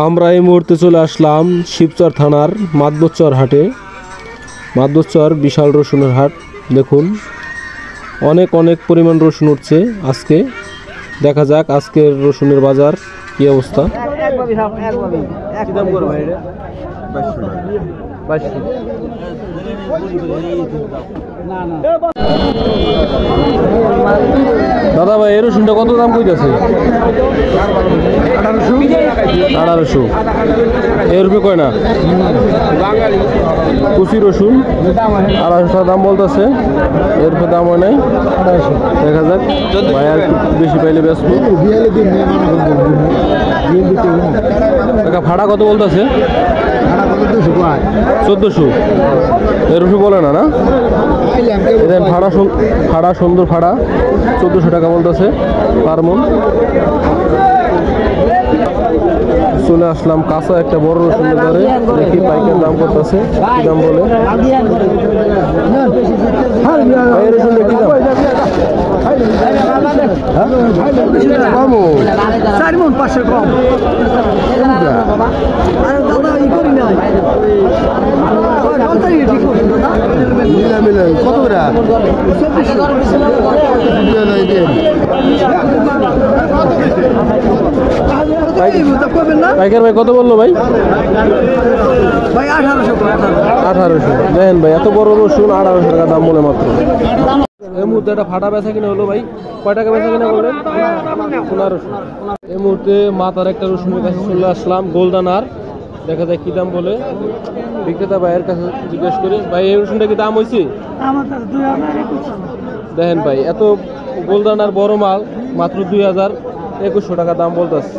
আমরা এই মুহূর্তে চলে আসলাম শিবচর থানার মাতবরচর হাটে। মাতবরচর বিশাল রসুনের হাট। দেখুন অনেক অনেক পরিমাণ রসুন উঠছে আজকে। দেখা যাক আজকের রসুনের বাজার কি অবস্থা। দাদা ভাই এই রসুনটা কত দাম কইতেছে? 1800। এর রুপে কয় না কুচি রসুন 1800 দাম বলতেছে। এর রুপে দাম হয় নাই। দেখা যাক ভাই আর বেশি পাইলে বেচবো। ভাড়া কত বলতেছে? 1400। এর রুপে বলে না না ভাড়া সুন্দর ভাড়া 1400 টাকা বলতেছে পার মন। চলে আসলাম কাঁচা একটা বড় রসুন বাজারে। দেখি পাইকার দাম করতেছে কি দাম বলে। এই রসুন কি দাম? পাইকার ভাই কত বললো ভাই? 1800। দেখেন ভাই এত বড় রসুন 1800 টাকা দাম বলে মাত্র। এই মুহূর্তে একটা ফাটা বেচা কিনা হলো ভাই। কয় টাকা বেচা কিনা বললেন? 1500। এই মুহূর্তে মাথার একটা রসুনের কাছে চলে আসলাম গোলদানার। দেখা যায় কি দাম বলে। বিক্রেতা ভাইয়ের কাছে জিজ্ঞেস করি ভাই এই রসুনটা কি দাম হয়েছে? দেখেন ভাই এত গোলদানার বড় মাল মাত্র 2100 টাকা দাম বলতেছে।